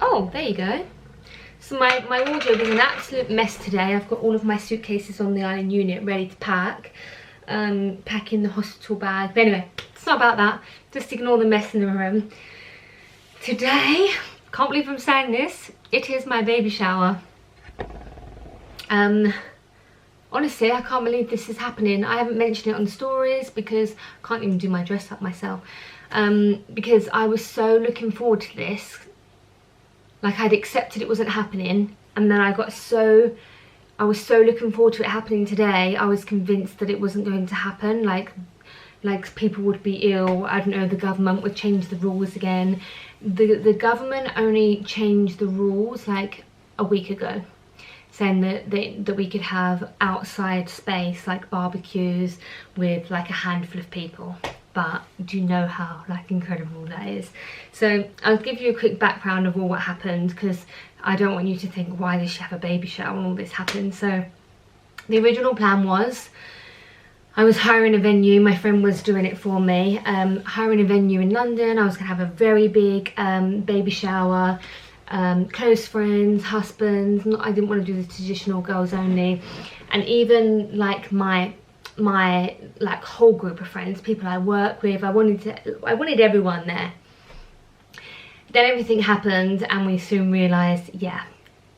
Oh, there you go. So my wardrobe is an absolute mess today. I've got all of my suitcases on the island unit ready to pack. Packing the hospital bag. But anyway, it's not about that. Just ignore the mess in the room. Today, can't believe I'm saying this, it is my baby shower. Honestly, I can't believe this is happening. I haven't mentioned it on stories because I can't even do my dress up myself. Because I was so looking forward to this. Like, I'd accepted it wasn't happening, and then I was so looking forward to it happening today. I was convinced that it wasn't going to happen. Like people would be ill. I don't know, the government would change the rules again. The government only changed the rules like a week ago, saying that we could have outside space, like barbecues with like a handful of people. But do you know how like incredible that is? So I'll give you a quick background of all what happened, because I don't want you to think, why does she have a baby shower when all this happened? So the original plan was, I was hiring a venue. My friend was doing it for me. Hiring a venue in London. I was gonna have a very big baby shower. Close friends, husbands. I didn't want to do the traditional girls only. And even like my like whole group of friends, people I work with, I wanted everyone there. Then everything happened and we soon realised, yeah,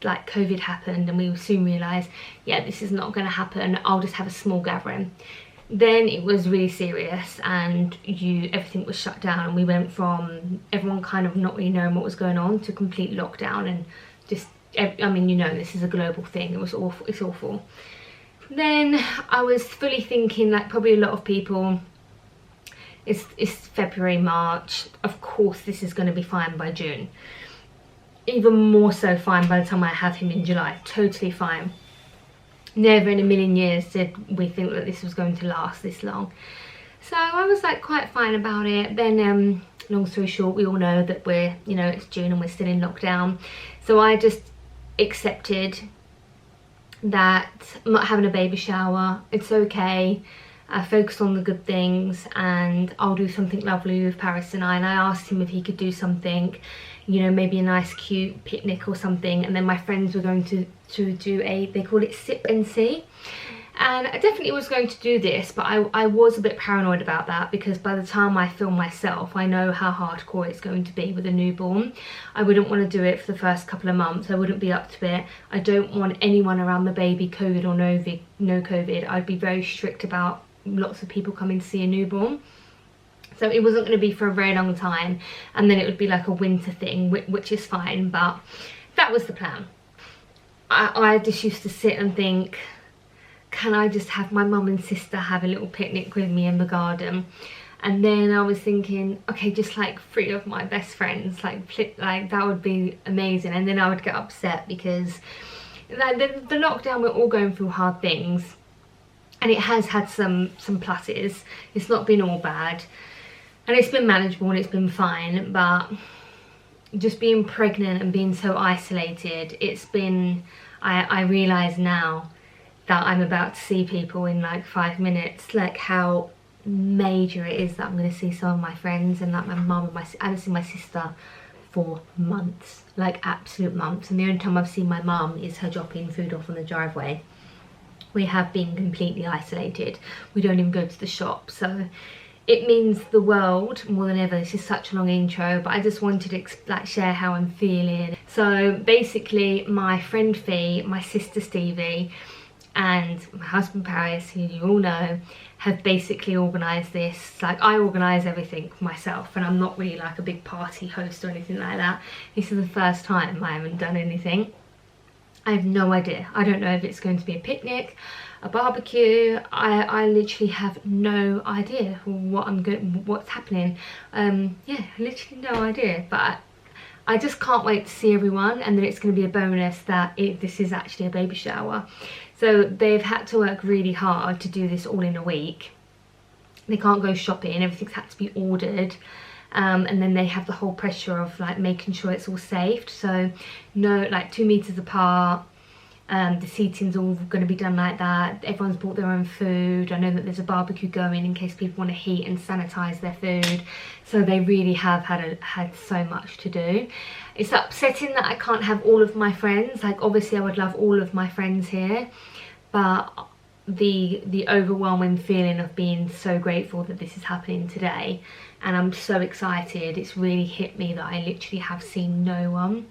like COVID happened, and we soon realised, yeah, this is not going to happen. I'll just have a small gathering. Then it was really serious, and everything was shut down, and we went from everyone kind of not really knowing what was going on to complete lockdown, and just, I mean, you know, this is a global thing. It was awful. It's awful. Then I was fully thinking, like probably a lot of people, it's February, March, of course this is going to be fine by June. Even more so fine by the time I have him in July. Totally fine. Never in a million years did we think that this was going to last this long. So I was like quite fine about it. Then long story short, we all know that we're, you know, it's June and we're still in lockdown. So I just accepted that I'm not having a baby shower. It's okay. I focus on the good things, and I'll do something lovely with Paris and I. And I asked him if he could do something, you know, maybe a nice cute picnic or something. And then my friends were going to do they call it sip and see. And I definitely was going to do this, but I was a bit paranoid about that, because by the time I film myself, I know how hardcore it's going to be with a newborn. I wouldn't want to do it for the first couple of months. I wouldn't be up to it. I don't want anyone around the baby, COVID or no COVID. I'd be very strict about lots of people coming to see a newborn. So it wasn't going to be for a very long time, and then it would be like a winter thing, which is fine, but that was the plan. I just used to sit and think, can I just have my mum and sister have a little picnic with me in the garden? And then I was thinking, okay, just like 3 of my best friends, like that would be amazing. And then I would get upset because the lockdown, we're all going through hard things, and it has had some pluses. It's not been all bad, and it's been manageable and it's been fine, but just being pregnant and being so isolated, it's been, I realise now that I'm about to see people in like 5 minutes, like how major it is that I'm going to see some of my friends, and like my mum and I haven't seen my sister for months, like absolute months. And the only time I've seen my mum is her dropping food off on the driveway. We have been completely isolated. We don't even go to the shop, so it means the world more than ever. This is such a long intro, but I just wanted to like share how I'm feeling. So basically, my friend Fee, my sister Stevie, and my husband Paris, who you all know, have basically organised this. Like, I organise everything myself, and I'm not really like a big party host or anything like that. This is the first time I haven't done anything. I have no idea. I don't know if it's going to be a picnic, a barbecue. I literally have no idea what's happening. Yeah, literally no idea. But I just can't wait to see everyone, and then it's going to be a bonus that this is actually a baby shower. So they've had to work really hard to do this all in a week. They can't go shopping, everything's had to be ordered. And then they have the whole pressure of like making sure it's all safe. So no, like 2 meters apart, The seating's all going to be done like that. Everyone's brought their own food. I know that there's a barbecue going in case people want to heat and sanitize their food. So they really have had so much to do. It's upsetting that I can't have all of my friends. Like, obviously I would love all of my friends here, but the overwhelming feeling of being so grateful that this is happening today, and I'm so excited. It's really hit me that I literally have seen no one,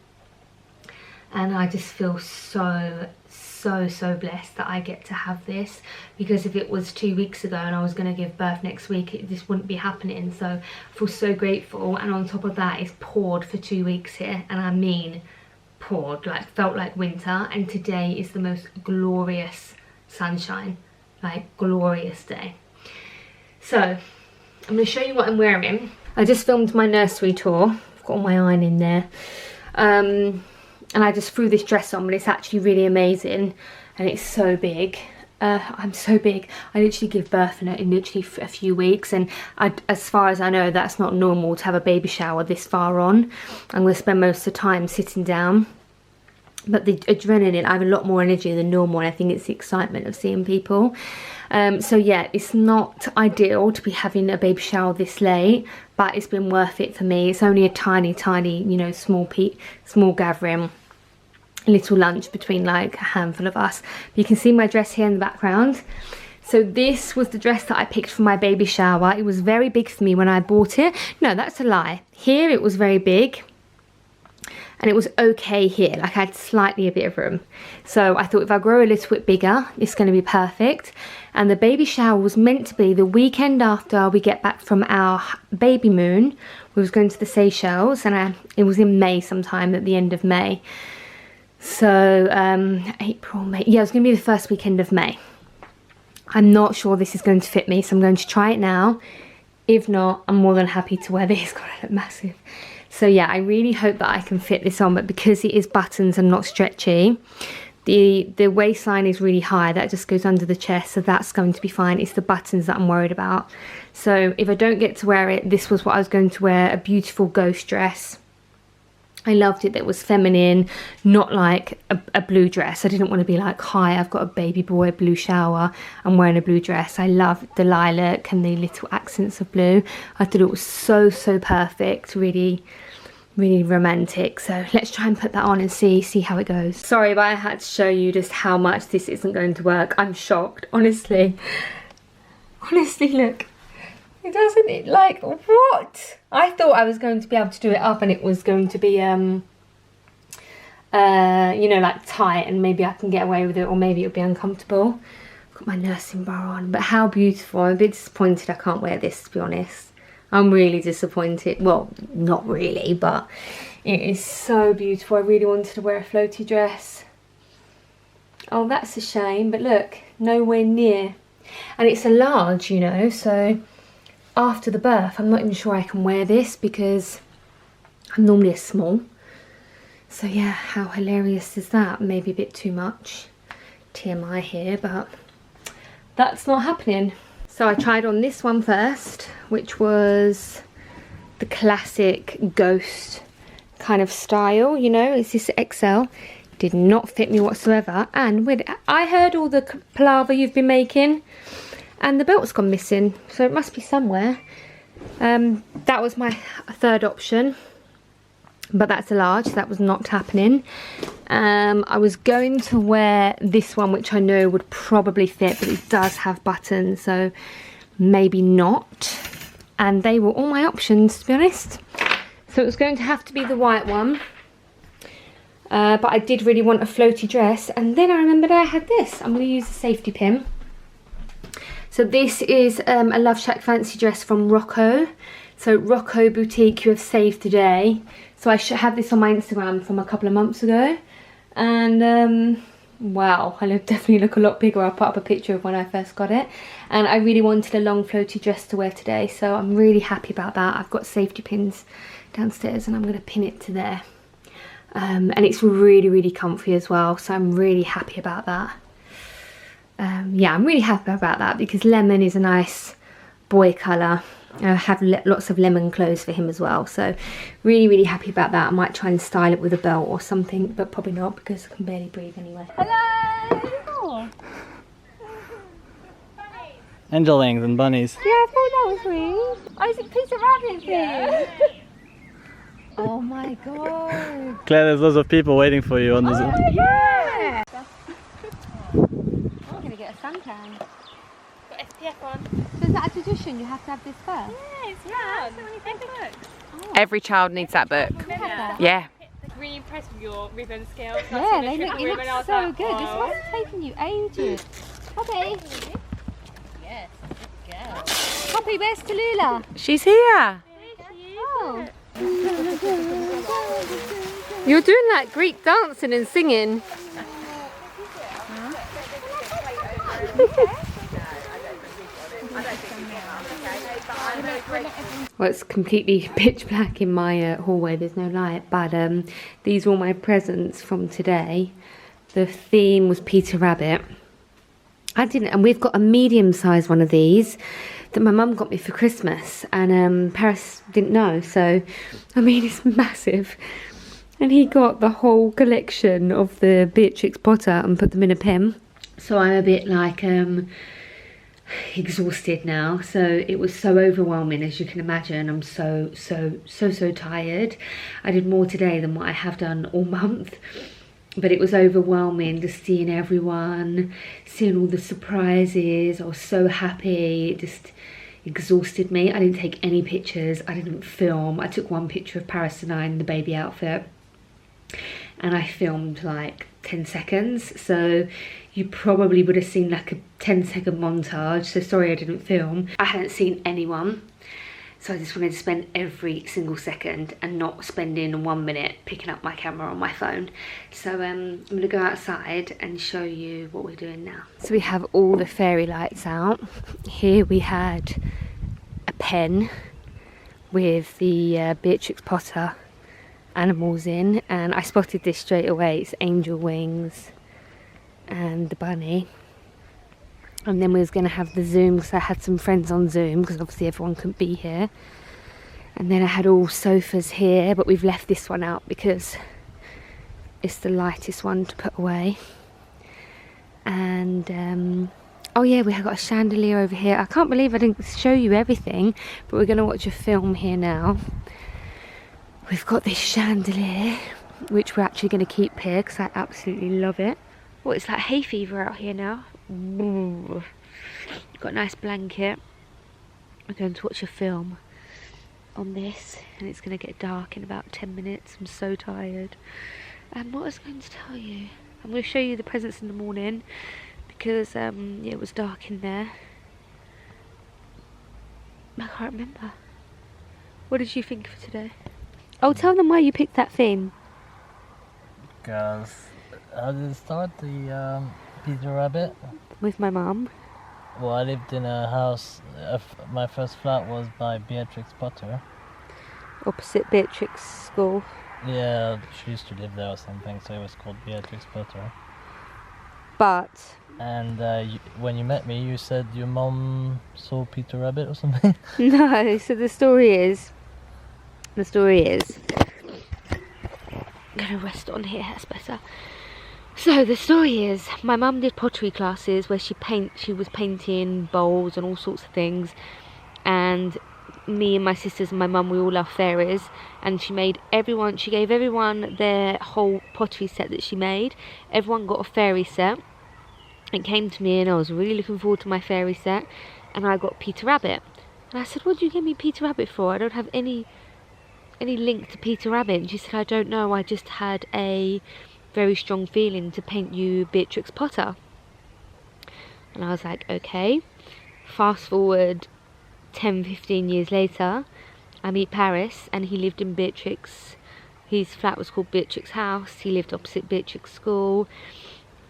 and I just feel so blessed that I get to have this, because if it was 2 weeks ago and I was going to give birth next week, this wouldn't be happening. So I feel so grateful, and on top of that, it's poured for 2 weeks here, and I mean poured, like felt like winter, and today is the most glorious sunshine, like glorious day. So I'm going to show you what I'm wearing. I just filmed my nursery tour. I've got all my iron in there. And I just threw this dress on, but it's actually really amazing, and it's so big. I'm so big. I literally give birth in literally a few weeks, and as far as I know, that's not normal to have a baby shower this far on. I'm going to spend most of the time sitting down, but the adrenaline, I have a lot more energy than normal, and I think it's the excitement of seeing people. So yeah, it's not ideal to be having a baby shower this late, but it's been worth it for me. It's only a tiny, you know, small gathering, little lunch between like a handful of us. You can see my dress here in the background. So this was the dress that I picked for my baby shower. It was very big for me when I bought it. No, that's a lie. Here it was very big, and it was okay here, like I had slightly a bit of room. So I thought if I grow a little bit bigger, it's going to be perfect. And the baby shower was meant to be the weekend after we get back from our baby moon. We was going to the Seychelles, and it was in May sometime, at the end of May. So April, May, yeah, it was going to be the first weekend of May. I'm not sure this is going to fit me, so I'm going to try it now. If not, I'm more than happy to wear this. God, I look massive. So yeah, I really hope that I can fit this on, but because it is buttons and not stretchy, the waistline is really high. That just goes under the chest, so that's going to be fine. It's the buttons that I'm worried about. So if I don't get to wear it, this was what I was going to wear, a beautiful ghost dress. I loved it. That was feminine, not like a blue dress. I didn't want to be like, hi, I've got a baby boy blue shower, I'm wearing a blue dress. I love the lilac and the little accents of blue. I thought it was so perfect, really romantic. So let's try and put that on and see how it goes. Sorry, but I had to show you just how much this isn't going to work. I'm shocked, honestly. Look. It doesn't, it, like, what? I thought I was going to be able to do it up, and it was going to be, you know, like tight, and maybe I can get away with it, or maybe it'll be uncomfortable. I've got my nursing bra on, but how beautiful. I'm a bit disappointed I can't wear this, to be honest. I'm really disappointed. Well, not really, but it is so beautiful. I really wanted to wear a floaty dress. Oh, that's a shame, but look, nowhere near. And it's a large, you know, so after the birth, I'm not even sure I can wear this because I'm normally a small. So yeah, how hilarious is that? Maybe a bit too much TMI here, but that's not happening. So I tried on this one first, which was the classic ghost kind of style, you know, it's this XL. Did not fit me whatsoever. And I heard all the palaver you've been making, and the belt's gone missing, so it must be somewhere. That was my third option, but that's a large, so that was not happening. I was going to wear this one, which I know would probably fit, but it does have buttons, so maybe not. And they were all my options, to be honest. So it was going to have to be the white one. But I did really want a floaty dress, and then I remembered I had this. I'm going to use a safety pin. So this is a Love Shack fancy dress from Rocco. So Rocco Boutique, you have saved today. So I should have this on my Instagram from a couple of months ago. And wow, I definitely look a lot bigger. I'll put up a picture of when I first got it. And I really wanted a long floaty dress to wear today, so I'm really happy about that. I've got safety pins downstairs, and I'm going to pin it to there. And it's really comfy as well, so I'm really happy about that. Yeah, I'm really happy about that because lemon is a nice boy colour. I have lots of lemon clothes for him as well, so really happy about that. I might try and style it with a belt or something, but probably not because I can barely breathe anyway. Hello! Angelings and bunnies. Yeah, I thought that was weird. Oh, is it Peter Rabbit thing? Yeah. Oh my god. Claire, there's lots of people waiting for you on the Zoom. Yeah! I'm gonna get a suntan. Got SPF on. So is that a tradition? You have to have this first? Yeah, it's fun. So many books. Oh. Every child needs that book. Yeah. Really impressed with your ribbon skills. Yeah, they look, you look so good. This must have taken you ages. Poppy. Yes, good girl. Poppy, where's Tallulah? She's here. Oh. You're doing that Greek dancing and singing. Well, it's completely pitch black in my hallway, there's no light, but these were all my presents from today. The theme was Peter Rabbit. And we've got a medium-sized one of these that my mum got me for Christmas, and Paris didn't know, so, I mean, it's massive. And he got the whole collection of the Beatrix Potter and put them in a pen. So I'm a bit like, exhausted now. So it was so overwhelming, as you can imagine. I'm so tired. I did more today than what I have done all month. But it was overwhelming just seeing everyone, seeing all the surprises. I was so happy. It just exhausted me. I didn't take any pictures. I didn't film. I took one picture of Paris and I in the baby outfit. And I filmed like 10 seconds. So you probably would have seen like a 10-second montage. So sorry I didn't film. I hadn't seen anyone. So I just wanted to spend every single second and not spending 1 minute picking up my camera on my phone. So I'm gonna go outside and show you what we're doing now. So we have all the fairy lights out. Here we had a pen with the Beatrix Potter animals in, and I spotted this straight away. It's Angel Wings and the bunny. And then we was going to have the Zoom because I had some friends on Zoom because obviously everyone couldn't be here. And then I had all sofas here, but we've left this one out because it's the lightest one to put away. And oh yeah, we have got a chandelier over here. I can't believe I didn't show you everything, but we're going to watch a film here now. We've got this chandelier, which we're actually going to keep here because I absolutely love it. Well, it's like hay fever out here now. Ooh. Got a nice blanket. We're going to watch a film on this, and it's going to get dark in about 10 minutes. I'm so tired. And what was I going to tell you? I'm going to show you the presents in the morning because yeah, it was dark in there. I can't remember. What did you think for today? Oh, tell them why you picked that theme. Because how did it start? The Peter Rabbit? With my mum. Well, I lived in a house, my first flat was by Beatrix Potter. Opposite Beatrix School. Yeah, she used to live there or something, so it was called Beatrix Potter. But... And when you met me, you said your mum saw Peter Rabbit or something? No, so the story is... I'm gonna rest on here, that's better. So the story is, my mum did pottery classes where she was painting bowls and all sorts of things, and me and my sisters and my mum, we all love fairies, and she gave everyone their whole pottery set that she made. Everyone got a fairy set. It came to me and I was really looking forward to my fairy set, and I got Peter Rabbit. And I said, what do you give me Peter Rabbit for? I don't have any link to Peter Rabbit. And she said, I don't know, I just had a very strong feeling to paint you Beatrix Potter. And I was like, okay. Fast forward 10-15 years later, I meet Paris, and he lived in Beatrix. His flat was called Beatrix House. He lived opposite Beatrix School.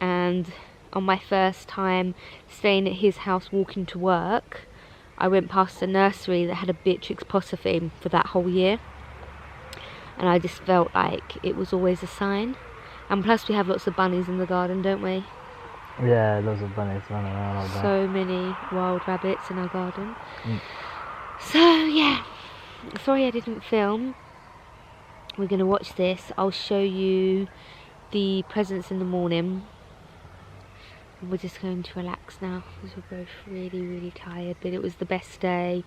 And on my first time staying at his house walking to work, I went past a nursery that had a Beatrix Potter theme for that whole year. And I just felt like it was always a sign. And plus we have lots of bunnies in the garden, don't we? Yeah, lots of bunnies running around all day. So many wild rabbits in our garden. So yeah, sorry I didn't film. We're gonna watch this. I'll show you the presents in the morning. And we're just going to relax now because we're both really tired, but it was the best day.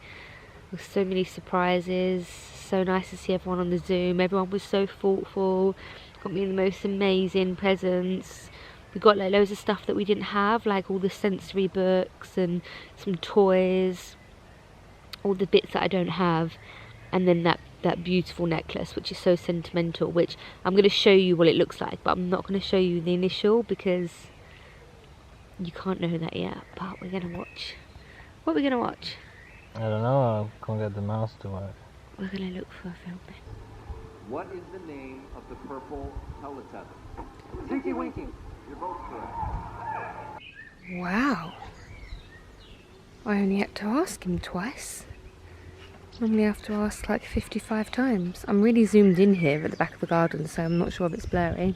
There were so many surprises, so nice to see everyone on the Zoom. Everyone was so thoughtful, got me the most amazing presents. We got like loads of stuff that we didn't have, like all the sensory books and some toys, all the bits that I don't have, and then that beautiful necklace, which is so sentimental, which I'm going to show you what it looks like, but I'm not going to show you the initial because you can't know that yet. But we're going to watch. What are we going to watch? I don't know, I can't get the mouse to work. We're going to look for a film. What is the name of the purple Teletubby? Tinky Winky. You're both correct. Wow. I only had to ask him twice. Normally I have to ask like 55 times. I'm really zoomed in here at the back of the garden, so I'm not sure if it's blurry.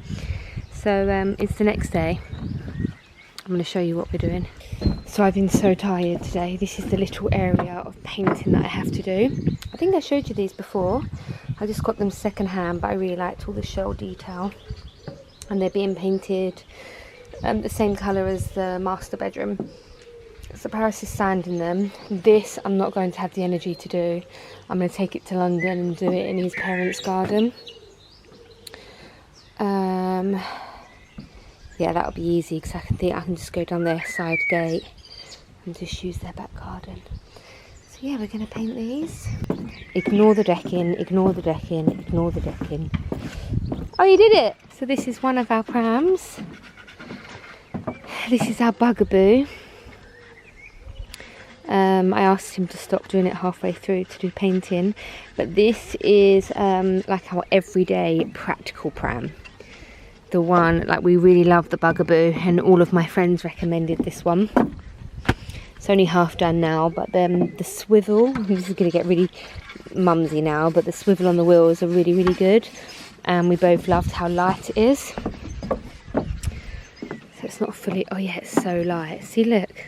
So it's the next day. I'm going to show you what we're doing. So I've been so tired today. This is the little area of painting that I have to do. I think I showed you these before. I just got them second hand, but I really liked all the shell detail. And they're being painted the same colour as the master bedroom. So Paris is sanding them. This I'm not going to have the energy to do. I'm going to take it to London and do it in his parents' garden. Yeah, that'll be easy because I can just go down their side gate and just use their back garden. So yeah, we're going to paint these. Ignore the decking, ignore the decking, ignore the decking. Oh, you did it! So this is one of our prams. This is our bugaboo. I asked him to stop doing it halfway through to do painting, but this is like our everyday practical pram. The one, like, we really love the bugaboo, and all of my friends recommended this one. It's only half done now, but then the swivel, this is going to get really mumsy now, but the swivel on the wheels are really good, and we both loved how light it is. So it's not fully, oh yeah, it's so light. See, look.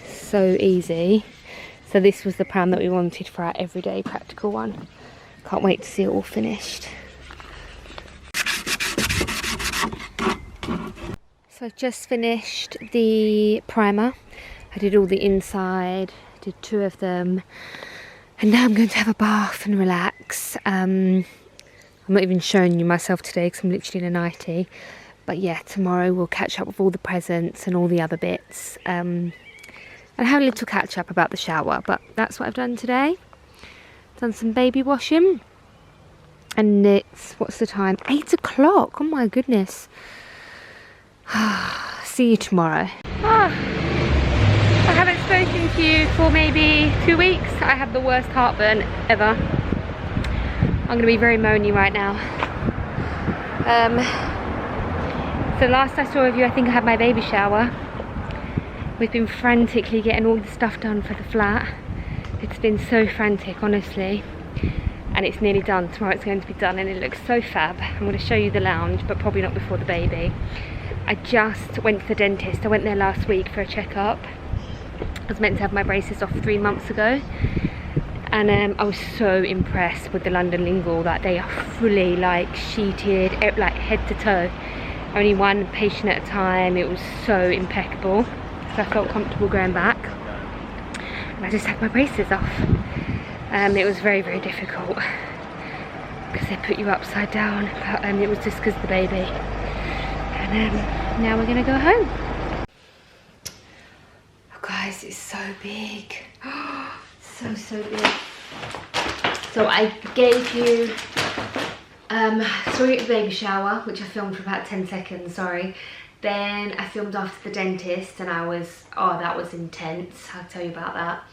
So easy. So this was the pram that we wanted for our everyday practical one. Can't wait to see it all finished. So I've just finished the primer. I did all the inside, did 2 of them, and now I'm going to have a bath and relax. I'm not even showing you myself today because I'm literally in a nightie, but yeah, tomorrow we'll catch up with all the presents and all the other bits, and have a little catch up about the shower. But that's what I've done today. Done some baby washing, and it's, what's the time? 8 o'clock. Oh my goodness. See you tomorrow. I haven't spoken to you for maybe 2 weeks. I have the worst heartburn ever. I'm going to be very moany right now. So last I saw of you, I think I had my baby shower. We've been frantically getting all the stuff done for the flat. It's been so frantic, honestly. And it's nearly done. Tomorrow it's going to be done, and it looks so fab. I'm going to show you the lounge, but probably not before the baby. I just went to the dentist. I went there last week for a checkup. I was meant to have my braces off 3 months ago, and I was so impressed with the London lingual that they are fully like sheeted, like head to toe. Only one patient at a time. It was so impeccable, so I felt comfortable going back, and I just had my braces off. It was very difficult because they put you upside down, but it was just because of the baby. And now we're gonna go home. Oh guys, it's so big. So big. So I gave you saw you at the baby shower, which I filmed for about 10 seconds, sorry. Then I filmed after the dentist, and I was, oh, that was intense. I'll tell you about that.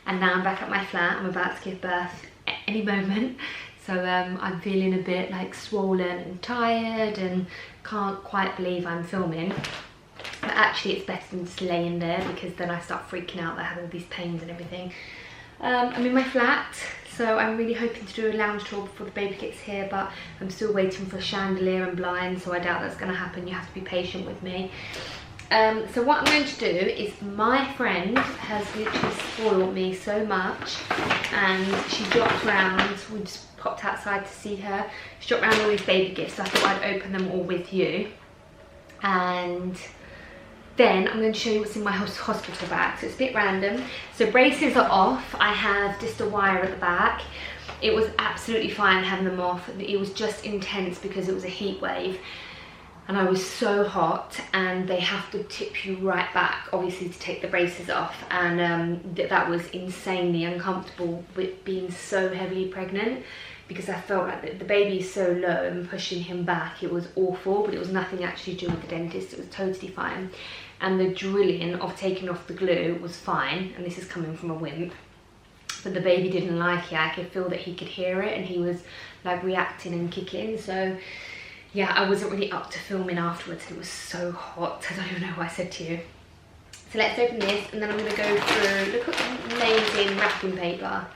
And now I'm back at my flat. I'm about to give birth at any moment. So I'm feeling a bit like swollen and tired, and can't quite believe I'm filming. But actually it's better than just laying there, because then I start freaking out that I have all these pains and everything. I'm in my flat, so I'm really hoping to do a lounge tour before the baby gets here, but I'm still waiting for a chandelier and blinds, so I doubt that's going to happen. You have to be patient with me. So what I'm going to do is, my friend has literally spoiled me so much, and she dropped round, we just popped outside to see her, she dropped round all these baby gifts, so I thought I'd open them all with you. And then I'm going to show you what's in my hospital bag. So it's a bit random. So braces are off, I have just a wire at the back. It was absolutely fine having them off, it was just intense because it was a heat wave. And I was so hot, and they have to tip you right back, obviously, to take the braces off. And that was insanely uncomfortable with being so heavily pregnant, because I felt like the baby is so low and pushing him back. It was awful, but it was nothing actually to do with the dentist. It was totally fine. And the drilling of taking off the glue was fine. And this is coming from a wimp. But the baby didn't like it. I could feel that he could hear it, and he was like reacting and kicking. So yeah, I wasn't really up to filming afterwards. It was so hot. I don't even know what I said to you. So let's open this, and then I'm going to go through, look at the amazing wrapping paper.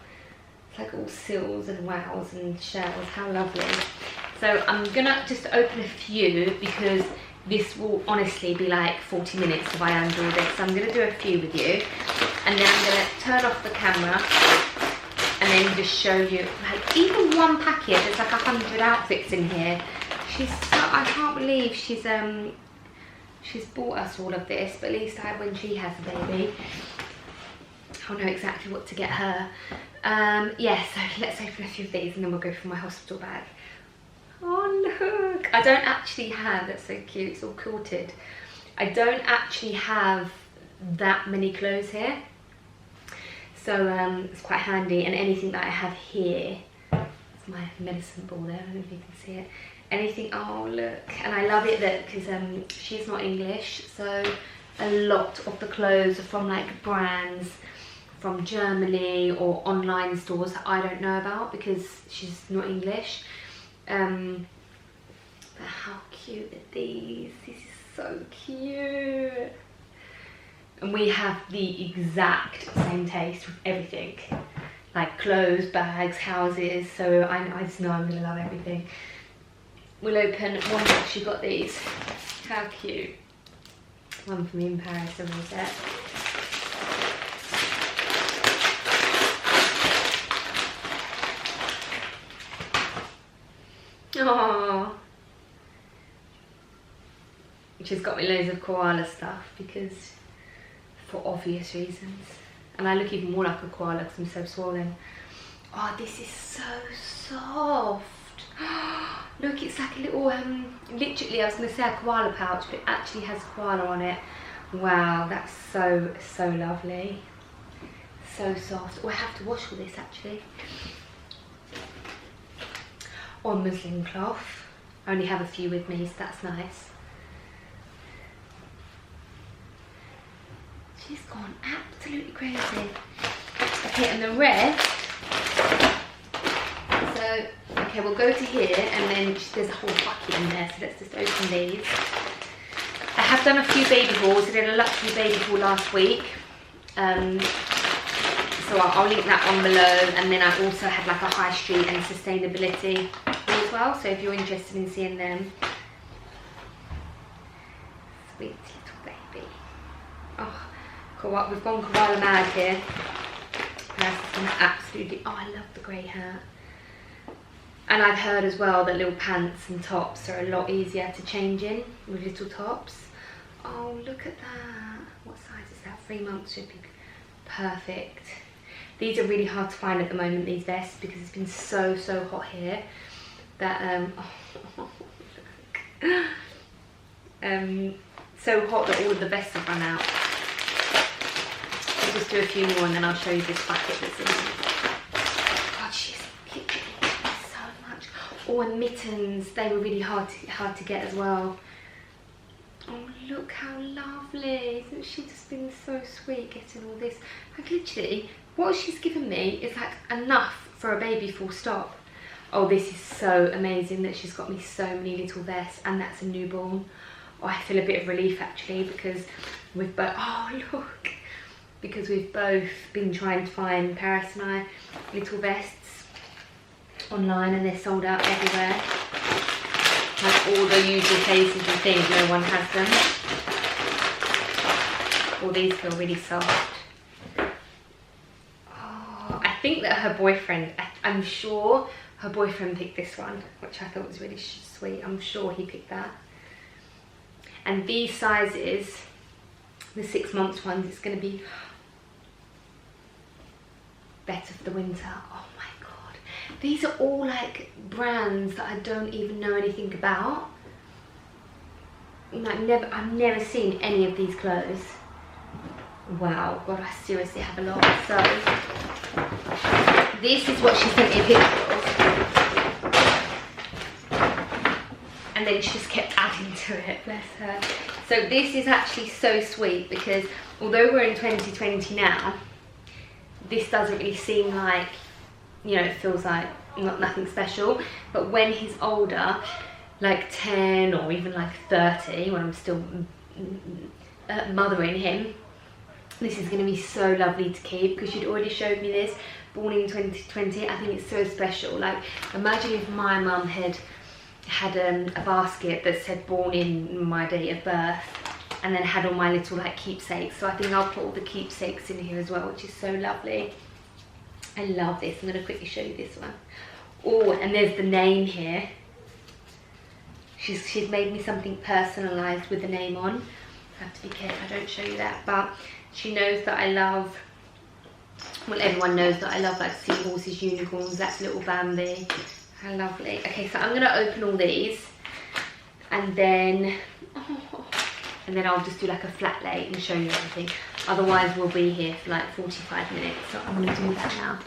It's like all sills and wows and shells. How lovely. So I'm going to just open a few, because this will honestly be like 40 minutes if I undo all this. So I'm going to do a few with you, and then I'm going to turn off the camera and then just show you, like, even one packet, there's like 100 outfits in here. I can't believe she's bought us all of this, but at least when she has a baby, I'll know exactly what to get her. Yeah, so let's open a few of these, and then we'll go for my hospital bag. Oh look, I don't actually have, that's so cute, it's all quilted. I don't actually have that many clothes here, so it's quite handy. And anything that I have here, it's my medicine ball there, I don't know if you can see it. Anything, oh look, and I love it that, because she's not English, so a lot of the clothes are from like brands from Germany or online stores that I don't know about because she's not English. But how cute are these? This is so cute. And we have the exact same taste with everything, like clothes, bags, houses, so I just know I'm gonna love everything. We'll open one box. She got these. How cute. One for me in Paris, and set. Aww. She's got me loads of koala stuff, because for obvious reasons. And I look even more like a koala because I'm so swollen. Oh, this is so soft. Look, it's like a little, literally, I was going to say a koala pouch, but it actually has koala on it. Wow, that's so, so lovely. So soft. Oh, I have to wash all this actually. Or muslin cloth. I only have a few with me, so that's nice. She's gone absolutely crazy. Okay, and the rest. So, okay, we'll go to here, and then there's a whole bucket in there, so let's just open these. I have done a few baby hauls. I did a luxury baby haul last week. So I'll link that one below, and then I also had like a high street and sustainability haul as well, so if you're interested in seeing them. Sweet little baby. Oh, cool. We've gone koala mad here. Absolutely, oh, I love the grey hat. And I've heard as well that little pants and tops are a lot easier to change in with little tops. Oh, look at that. What size is that? 3 months should be perfect. These are really hard to find at the moment, these vests, because it's been so, so hot here that, so hot that all of the vests have run out. I'll just do a few more, and then I'll show you this bucket that's in here. God, she's literally so much. Oh, and mittens, they were really hard to get as well. Oh, look how lovely. Isn't she just been so sweet getting all this? Like, literally, what she's given me is like enough for a baby, full stop. Oh, this is so amazing that she's got me so many little vests, and that's a newborn. Oh, I feel a bit of relief actually, because we've both, oh look, because we've both been trying to find, Paris and I, little vests online, and they're sold out everywhere. Like all the usual places you think, no one has them. Oh, these feel really soft. Oh, I think that her boyfriend, I'm sure her boyfriend picked this one, which I thought was really sweet. I'm sure he picked that. And these sizes, the 6 months ones, it's going to be better for the winter. Oh my god. These are all like brands that I don't even know anything about. Like I've never seen any of these clothes. Wow, god, I seriously have a lot. So this is what she sent me a picture of. And then she just kept adding to it, bless her. So this is actually so sweet because although we're in 2020 now, this doesn't really seem like, you know, it feels like nothing special. But when he's older, like 10 or even like 30, when I'm still mothering him, this is going to be so lovely to keep because you'd already showed me this, born in 2020. I think it's so special. Like, imagine if my mum had a basket that said born in my date of birth and then had all my little like keepsakes. So I think I'll put all the keepsakes in here as well, which is so lovely. I love this. I'm going to quickly show you this one. Oh, and there's the name here. She's made me something personalised with the name on. I have to be careful I don't show you that, but she knows that I love, well, everyone knows that I love like seahorses, unicorns. That's little Bambi. How lovely. Okay, so I'm going to open all these and then I'll just do like a flat lay and show you everything. Otherwise we'll be here for like 45 minutes, so I'm going to do that now.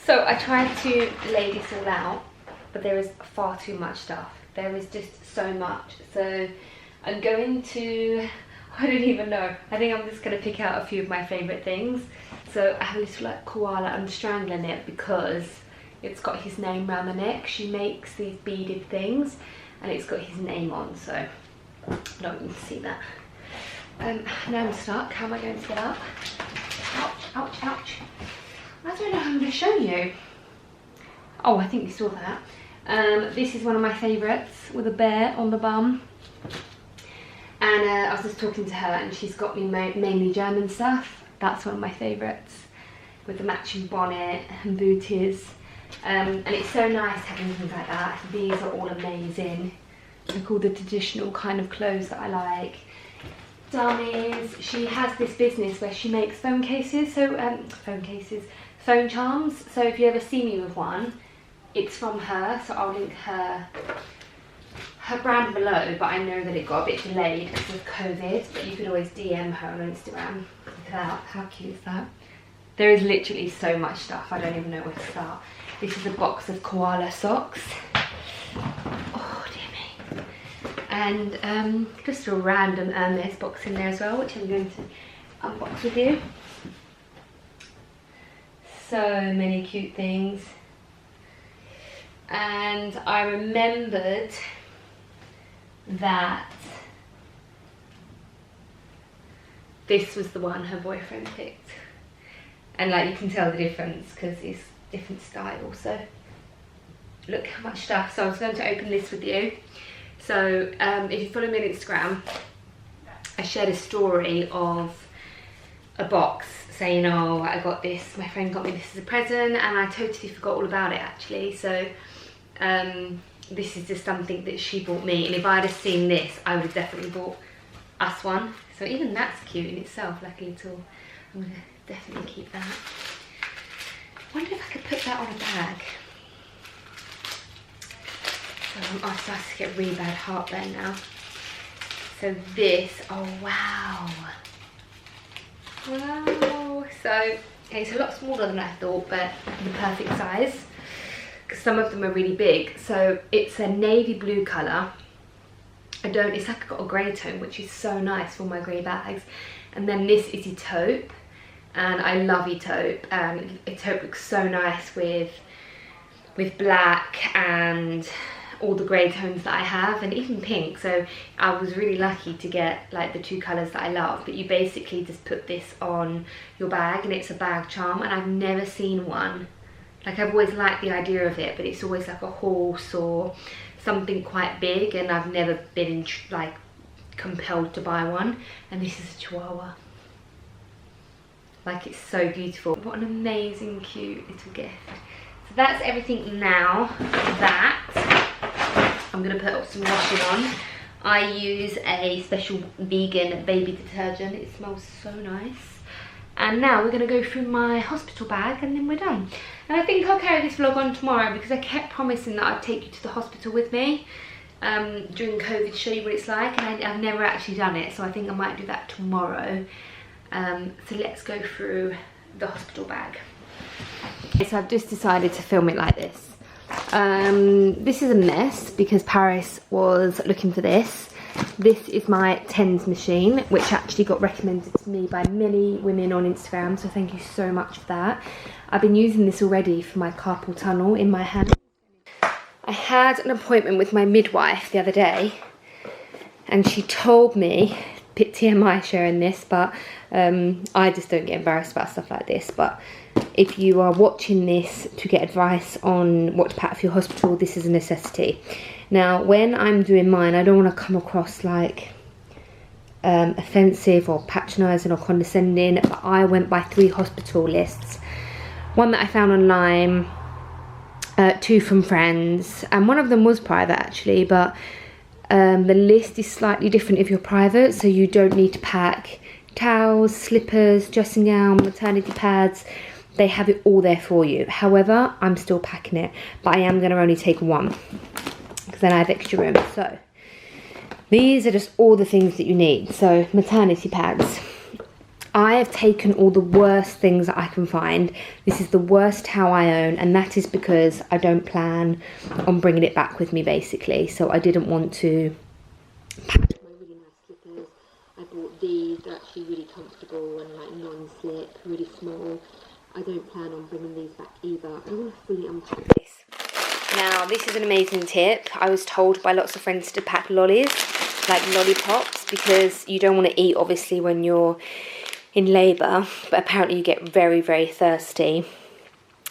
So I tried to lay this all out, but there is far too much stuff. There is just so much. So I'm going to, I don't even know. I think I'm just going to pick out a few of my favourite things. So I have a little like koala. I'm strangling it because it's got his name around the neck. She makes these beaded things and it's got his name on, so I don't want you to see that. Now I'm stuck. How am I going to get up? Ouch, ouch, ouch. I don't know how I'm going to show you. Oh, I think you saw that. This is one of my favourites with a bear on the bum. And I was just talking to her and she's got me mainly German stuff. That's one of my favourites, with the matching bonnet and booties. And it's so nice having things like that. These are all amazing. They're called the traditional kind of clothes that I like. Dummies. She has this business where she makes phone cases, so phone charms. So if you ever see me with one, it's from her. So I'll link her brand below, but I know that it got a bit delayed because of COVID, but you could always DM her on Instagram. Look at that, how cute is that? There is literally so much stuff, I don't even know where to start. This is a box of koala socks. Oh dear me. And just a random Hermes box in there as well, which I'm going to unbox with you. So many cute things. And I remembered that this was the one her boyfriend picked, and like you can tell the difference because it's different style. So look how much stuff. So I was going to open this with you. So if you follow me on Instagram, I shared a story of a box saying, oh, I got this, my friend got me this as a present, and I totally forgot all about it actually. So this is just something that she bought me, and if I'd have seen this, I would have definitely bought us one. So even that's cute in itself, like a little, I'm gonna definitely keep that. I wonder if I could put that on a bag. So I'm starting to get really bad heartburn now. So this, oh wow. Wow, so okay, it's a lot smaller than I thought, but the perfect size. Some of them are really big. So it's a navy blue colour. It's like got a grey tone, which is so nice for my grey bags. And then this is a taupe, and I love a taupe. A taupe looks so nice with black and all the grey tones that I have, and even pink. So I was really lucky to get like the two colours that I love. But you basically just put this on your bag and it's a bag charm, and I've never seen one. Like, I've always liked the idea of it, but it's always like a horse or something quite big, and I've never been like compelled to buy one. And this is a Chihuahua. Like, it's so beautiful. What an amazing, cute little gift. So that's everything now. That I'm gonna put some washing on. I use a special vegan baby detergent. It smells so nice. And now we're gonna go through my hospital bag and then we're done. And I think I'll carry this vlog on tomorrow because I kept promising that I'd take you to the hospital with me during COVID to show you what it's like, and I've never actually done it, so I think I might do that tomorrow. So let's go through the hospital bag. So I've just decided to film it like this. This is a mess because Paris was looking for this. This is my TENS machine, which actually got recommended to me by many women on Instagram, so thank you so much for that. I've been using this already for my carpal tunnel in my hand. I had an appointment with my midwife the other day, and she told me, bit TMI sharing this, but I just don't get embarrassed about stuff like this, but if you are watching this to get advice on what to pack for your hospital, this is a necessity. Now, when I'm doing mine, I don't want to come across like offensive or patronising or condescending, but I went by 3 hospital lists. One that I found online, 2 from friends, and one of them was private actually, but the list is slightly different if you're private, so you don't need to pack towels, slippers, dressing gown, maternity pads. They have it all there for you. However, I'm still packing it, but I am going to only take 1 because then I have extra room. So these are just all the things that you need. So maternity pads. I have taken all the worst things that I can find. This is the worst towel I own, and that is because I don't plan on bringing it back with me basically. So I didn't want to pack my really nice slippers. I bought these, they're actually really comfortable and like non-slip, really small. I don't plan on bringing these back either. I want to fully unpack this. Now, this is an amazing tip. I was told by lots of friends to pack lollies, like lollipops, because you don't want to eat obviously when you're in labour, but apparently you get very, very thirsty,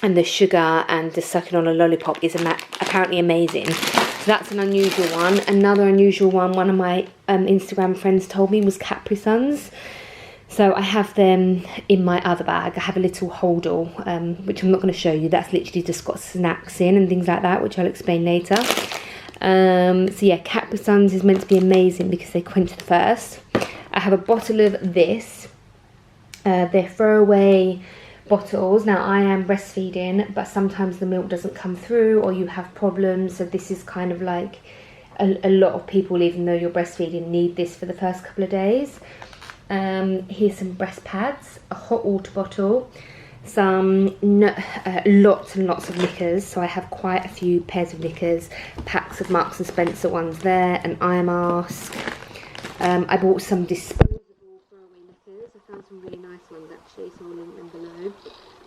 and the sugar and the sucking on a lollipop is apparently amazing. So that's an unusual one. Another unusual one of my Instagram friends told me was Capri Suns. So I have them in my other bag. I have a little holdall, which I'm not going to show you. That's literally just got snacks in and things like that, which I'll explain later. So yeah, Capri Suns is meant to be amazing because they quench the thirst. I have a bottle of this. They're throwaway bottles. Now, I am breastfeeding, but sometimes the milk doesn't come through or you have problems. So this is kind of like a lot of people, even though you're breastfeeding, need this for the first couple of days. Here's some breast pads, a hot water bottle, some lots and lots of knickers. So I have quite a few pairs of knickers, packs of Marks and Spencer ones there, an eye mask. I bought some disposable throwaway knickers. I found some really nice ones actually, so I'll link them below.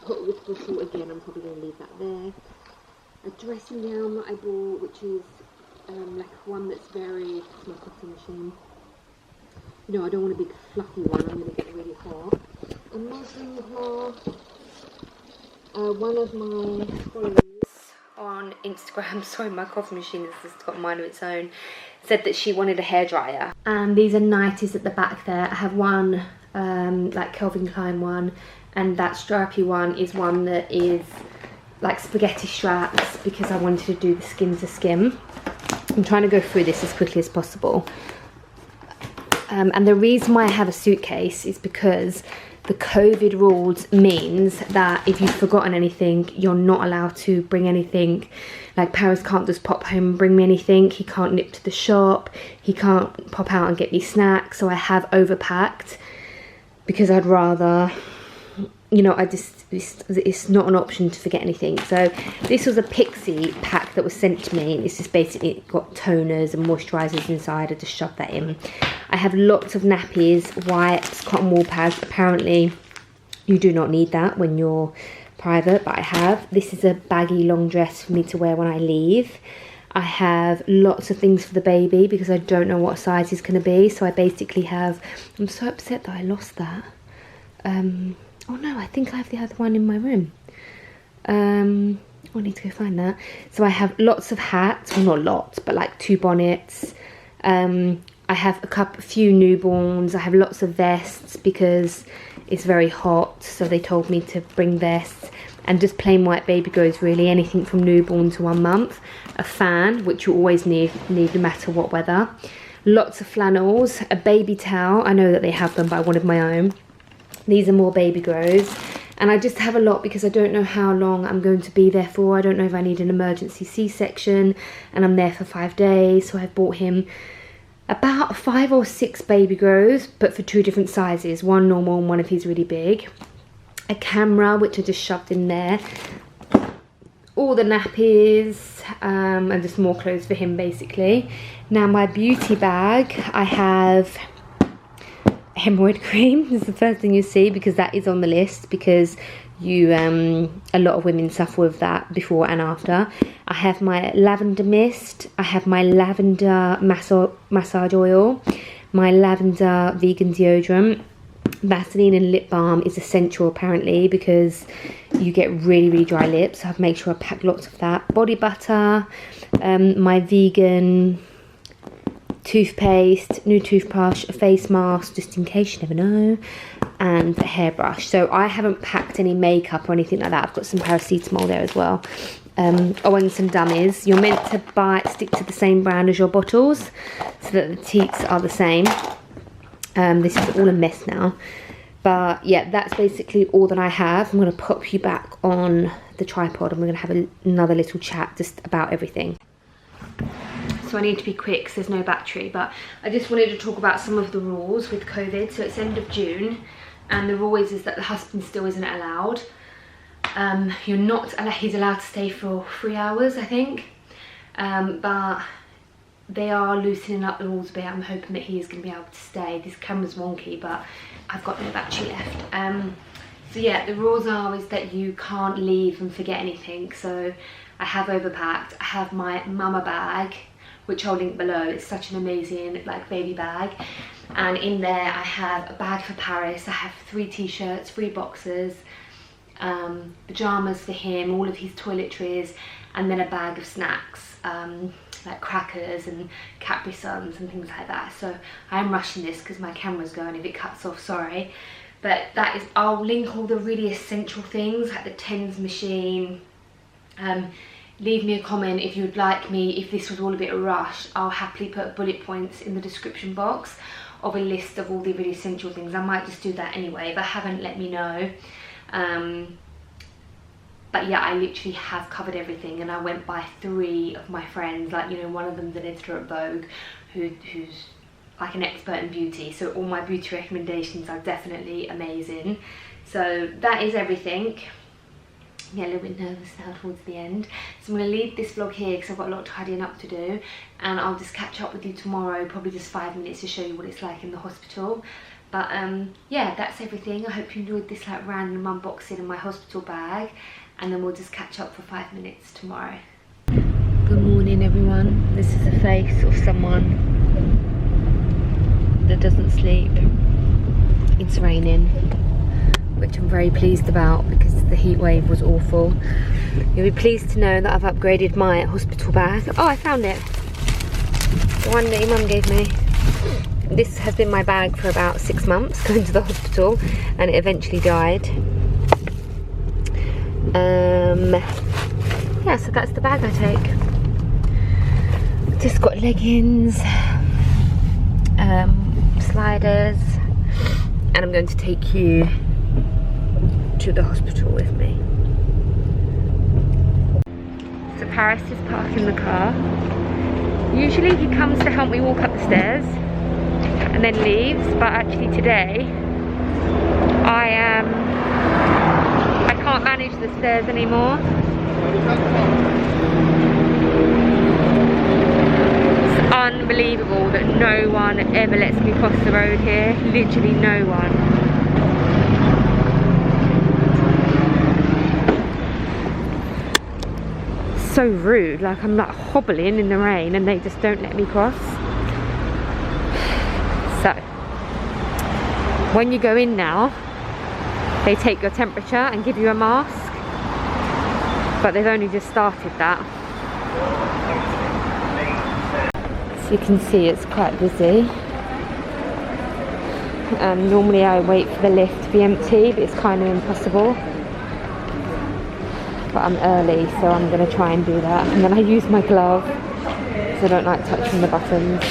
Hot water bottle, again, I'm probably going to leave that there. A dressing gown that I bought, which is like one that's very, it's my cotton machine. No, I don't want a big fluffy one, I'm going to get really hot. A muslin cloth. One of my followers on Instagram, sorry, my coffee machine has just got mine of its own, said that she wanted a hairdryer. And these are nighties at the back there. I have one, like Calvin Klein one, and that strappy one is one that is like spaghetti straps because I wanted to do the skin to skin. I'm trying to go through this as quickly as possible. And the reason why I have a suitcase is because the COVID rules means that if you've forgotten anything, you're not allowed to bring anything. Like Paris can't just pop home and bring me anything. He can't nip to the shop. He can't pop out and get me snacks. So I have overpacked because I'd rather, you know, it's not an option to forget anything. So this was a Pixie pack that was sent to me. It's just basically got toners and moisturisers inside. I just shoved that in. I have lots of nappies, wipes, cotton wool pads. Apparently you do not need that when you're private, but I have. This is a baggy long dress for me to wear when I leave. I have lots of things for the baby because I don't know what size he's going to be. So I basically have, I'm so upset that I lost that. Oh no, I think I have the other one in my room. I need to go find that. So I have lots of hats, well not lots, but like 2 bonnets. I have a few newborns. I have lots of vests because it's very hot, so they told me to bring vests, and just plain white baby grows really, anything from newborn to 1 month. A fan, which you always need no matter what weather. Lots of flannels, a baby towel. I know that they have them, but I wanted my own. These are more baby grows. And I just have a lot because I don't know how long I'm going to be there for. I don't know if I need an emergency C-section, and I'm there for 5 days. So I've bought him about 5 or 6 baby grows, but for 2 different sizes. One normal and one if he's really big. A camera, which I just shoved in there. All the nappies, and just more clothes for him basically. Now my beauty bag, I have hemorrhoid cream. This is the first thing you see because that is on the list, because you a lot of women suffer with that before and after. I have my lavender mist, I have my lavender massage oil, my lavender vegan deodorant. Vaseline and lip balm is essential apparently because you get really dry lips, so I've made sure I pack lots of that. Body butter, my vegan toothpaste, new toothbrush, a face mask just in case, you never know, and a hairbrush. So I haven't packed any makeup or anything like that. I've got some paracetamol there as well. Oh, and some dummies. You're meant to stick to the same brand as your bottles so that the teats are the same. This is all a mess now, but yeah, that's basically all that I have. I'm going to pop you back on the tripod and we're going to have another little chat just about everything. So I need to be quick because there's no battery, but I just wanted to talk about some of the rules with COVID. So it's end of June, and the rule is that the husband still isn't allowed. He's allowed to stay for 3 hours, I think, but they are loosening up the rules a bit. I'm hoping that he is going to be able to stay. This camera's wonky, but I've got no battery left. So yeah, the rules is that you can't leave and forget anything. So I have overpacked. I have my mama bag, which I'll link below. It's such an amazing like baby bag. And in there I have a bag for Paris. I have 3 t-shirts, 3 boxers, pajamas for him, all of his toiletries, and then a bag of snacks. Like crackers and Capri Suns and things like that. So I'm rushing this because my camera's going. If it cuts off, sorry. But that is, I'll link all the really essential things like the TENS machine. Leave me a comment if you'd like me, if this was all a bit rushed, I'll happily put bullet points in the description box of a list of all the really essential things. I might just do that anyway, but haven't let me know. But yeah, I literally have covered everything, and I went by 3 of my friends. Like, you know, one of them's an editor at Vogue who's like an expert in beauty. So all my beauty recommendations are definitely amazing. So that is everything. Yeah, a little bit nervous now towards the end. So I'm going to leave this vlog here because I've got a lot of tidying up to do. And I'll just catch up with you tomorrow, probably just 5 minutes to show you what it's like in the hospital. But yeah, that's everything. I hope you enjoyed this like random unboxing in my hospital bag. And then we'll just catch up for 5 minutes tomorrow. Good morning everyone. This is a face of someone that doesn't sleep. It's raining, which I'm very pleased about because the heat wave was awful. You'll be pleased to know that I've upgraded my hospital bag. Oh, I found it. The one that your mum gave me. This has been my bag for about 6 months, going to the hospital, and it eventually died. Yeah, so that's the bag I take. Just got leggings, sliders, and I'm going to take you to the hospital with me. So Paris is parking the car. Usually he comes to help me walk up the stairs and then leaves, but actually today I can't manage the stairs anymore. It's unbelievable that no one ever lets me cross the road here. Literally no one. So rude, like I'm like hobbling in the rain and they just don't let me cross. So when you go in now, they take your temperature and give you a mask, but they've only just started that. So you can see it's quite busy. and normally I wait for the lift to be empty, but it's kind of impossible. But I'm early, so I'm going to try and do that. And then I use my glove, because I don't like touching the buttons.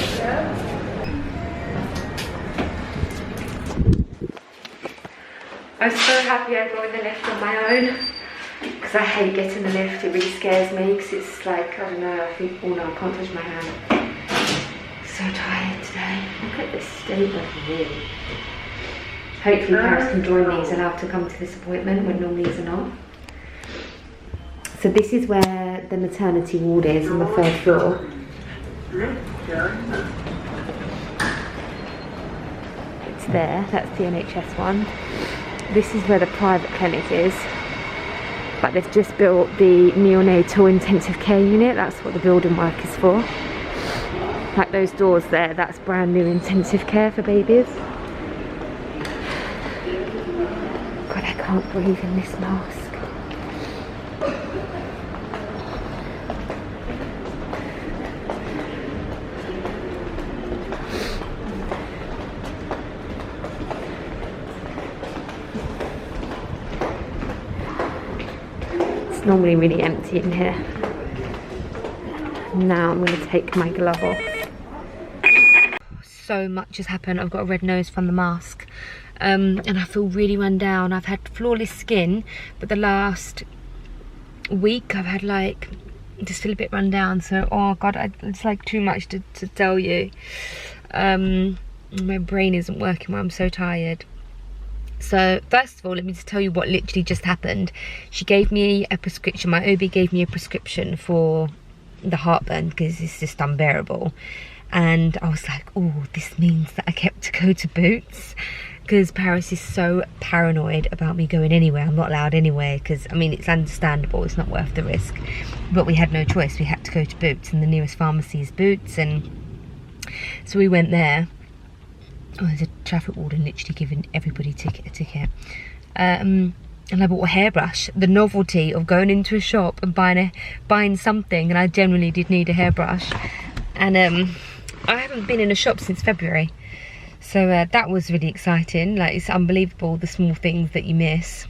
I'm so happy I got in the lift on my own, because I hate getting the lift. It really scares me, because it's like, I don't know, I think, oh no, I can't touch my hand. So tired today. Look at this state of view. Hopefully Paris can join me. He's allowed to come to this appointment when normally he's not. So this is where the maternity ward is on the 3rd floor. It's there, that's the NHS one. This is where the private clinic is. But they've just built the neonatal intensive care unit. That's what the building work is for. Like those doors there, that's brand new intensive care for babies. God, I can't breathe in this mask. It's normally really empty in here. Now I'm going to take my glove off. So much has happened. I've got a red nose from the mask, and I feel really run down. I've had flawless skin, but the last week I've had like, just feel a bit run down. So oh god, it's like too much to tell you. My brain isn't working well. I'm so tired. So first of all, let me just tell you what literally just happened. She gave me a prescription, my OB gave me a prescription for the heartburn because it's just unbearable. And I was like, oh, this means that I get to go to Boots, because Paris is so paranoid about me going anywhere. I'm not allowed anywhere, because I mean, it's understandable, it's not worth the risk, but we had no choice. We had to go to Boots, and the nearest pharmacy is Boots, and so we went there. Oh, there's a traffic warden literally giving everybody a ticket. And I bought a hairbrush. The novelty of going into a shop and buying something, and I generally did need a hairbrush. And I haven't been in a shop since February, so that was really exciting. Like, it's unbelievable the small things that you miss.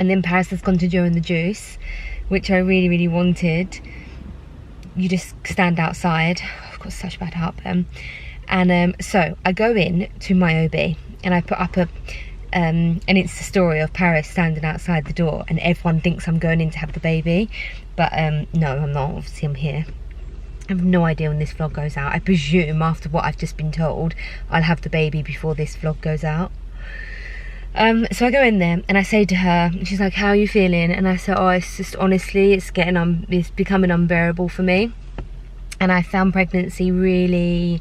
And then Paris has gone to Joe and the Juice, which I really wanted. You just stand outside. I've got such bad heartburn. And so I go in to my OB and I put up a and it's the story of Paris standing outside the door, and everyone thinks I'm going in to have the baby, but no, I'm not. Obviously I'm here. I have no idea when this vlog goes out. I presume after what I've just been told, I'll have the baby before this vlog goes out. So I go in there and I say to her, and she's like, how are you feeling? And I said, oh, it's just, honestly, it's becoming unbearable for me. And I found pregnancy really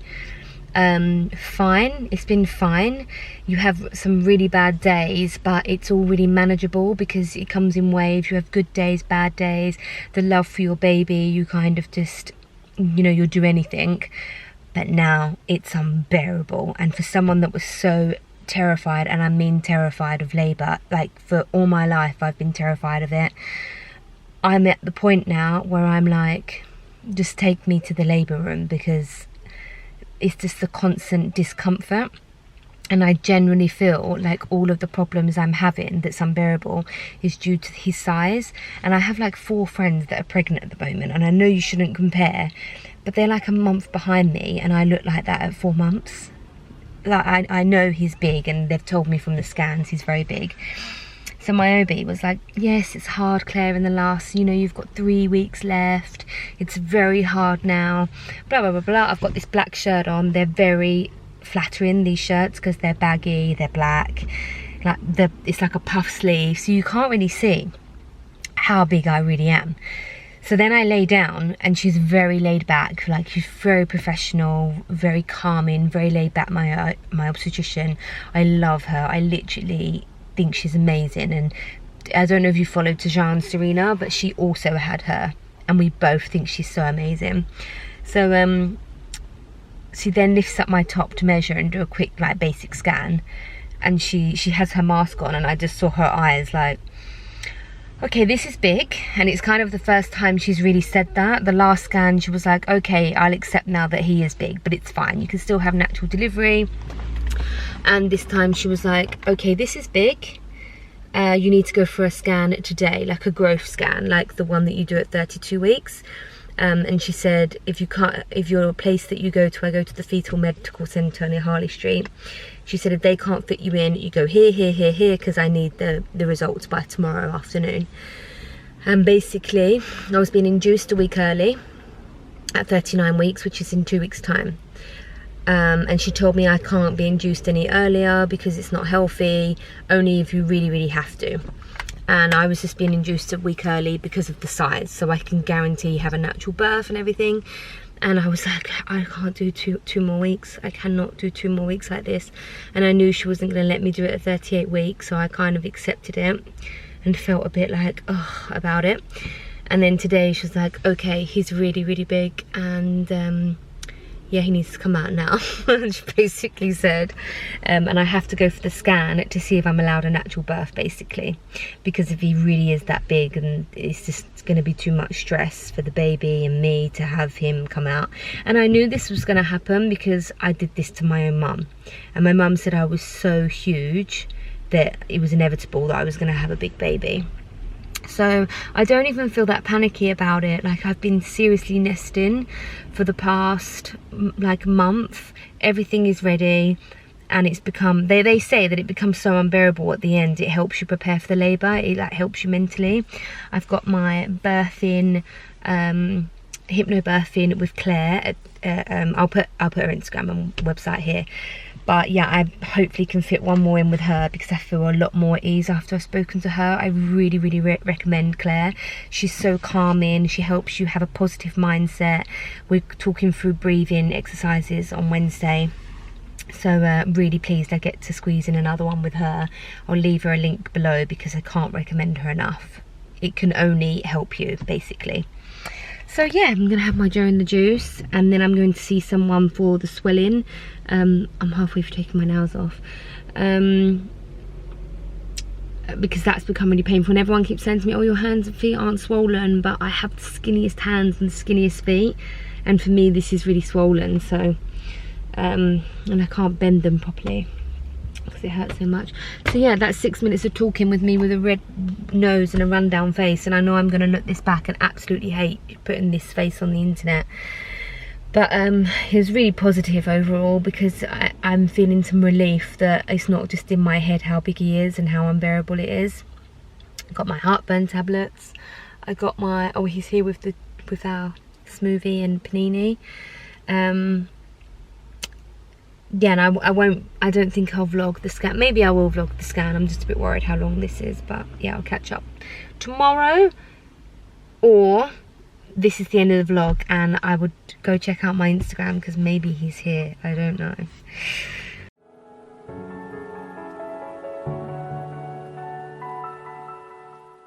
fine. It's been fine. You have some really bad days, but it's all really manageable because it comes in waves. You have good days, bad days. The love for your baby, you kind of just, you know, you'll do anything. But now it's unbearable. And for someone that was so terrified, and I mean terrified of labour, like for all my life I've been terrified of it, I'm at the point now where I'm like, just take me to the labour room, because it's just the constant discomfort. And I genuinely feel like all of the problems I'm having that's unbearable is due to his size. And I have like 4 friends that are pregnant at the moment, and I know you shouldn't compare, but they're like a month behind me, and I look like that at 4 months. Like I know he's big, and they've told me from the scans he's very big. So my OB was like, yes, it's hard, Claire, in the last, you know, you've got 3 weeks left. It's very hard now, blah, blah, blah, blah. I've got this black shirt on. They're very flattering, these shirts, because they're baggy, they're black. Like it's like a puff sleeve, so you can't really see how big I really am. So then I lay down, and she's very laid back, like she's very professional, very calming, very laid back, my obstetrician. I love her. I literally think she's amazing. And I don't know if you followed Tajane Serena, but she also had her, and we both think she's so amazing. So she then lifts up my top to measure and do a quick like basic scan, and she has her mask on, and I just saw her eyes like, okay, this is big. And it's kind of the first time she's really said that. The last scan she was like, okay, I'll accept now that he is big, but it's fine, you can still have natural delivery. and this time she was like, okay, this is big, you need to go for a scan today, like a growth scan, like the one that you do at 32 weeks. And she said, if your place that you go to, I go to the Fetal Medical Centre near Harley Street. She said, if they can't fit you in, you go here, here, here, here, because I need the results by tomorrow afternoon. And basically, I was being induced a week early at 39 weeks, which is in 2 weeks' time. And she told me I can't be induced any earlier because it's not healthy, only if you really, really have to. And I was just being induced a week early because of the size, so I can guarantee have a natural birth and everything. And I was like, I can't do two more weeks. I cannot do 2 more weeks like this. And I knew she wasn't going to let me do it at 38 weeks, so I kind of accepted it and felt a bit like, ugh, about it. And then today she was like, okay, he's really, really big, and yeah, he needs to come out now. She basically said, and I have to go for the scan to see if I'm allowed a natural birth, basically, because if he really is that big, and it's just going to be too much stress for the baby and me to have him come out. And I knew this was going to happen because I did this to my own mum, and my mum said I was so huge that it was inevitable that I was going to have a big baby. So I don't even feel that panicky about it. Like, I've been seriously nesting for the past like month. Everything is ready, and it's become, they say that it becomes so unbearable at the end. It helps you prepare for the labour. It like helps you mentally. I've got my birthing, hypnobirthing with Claire. I'll put her Instagram and website here. But yeah, I hopefully can fit one more in with her because I feel a lot more at ease after I've spoken to her. I really, really recommend Claire. She's so calming. She helps you have a positive mindset. We're talking through breathing exercises on Wednesday. So really pleased I get to squeeze in another one with her. I'll leave her a link below because I can't recommend her enough. It can only help you, basically. So yeah, I'm going to have my Joe in the juice, and then I'm going to see someone for the swelling. I'm halfway through taking my nails off. Because that's become really painful, and everyone keeps saying to me, oh, your hands and feet aren't swollen, but I have the skinniest hands and the skinniest feet, and for me this is really swollen. So and I can't bend them properly because it hurts so much. So yeah, that's 6 minutes of talking with me with a red nose and a rundown face, and I know I'm going to look this back and absolutely hate putting this face on the internet. But it was really positive overall, because I'm feeling some relief that it's not just in my head how big he is and how unbearable it is. I got my heartburn tablets. I got my, oh, he's here with our smoothie and panini. Yeah, and I don't think I'll vlog the scan. Maybe I will vlog the scan. I'm just a bit worried how long this is, but yeah, I'll catch up tomorrow, or this is the end of the vlog and I would go check out my Instagram because maybe he's here. I don't know.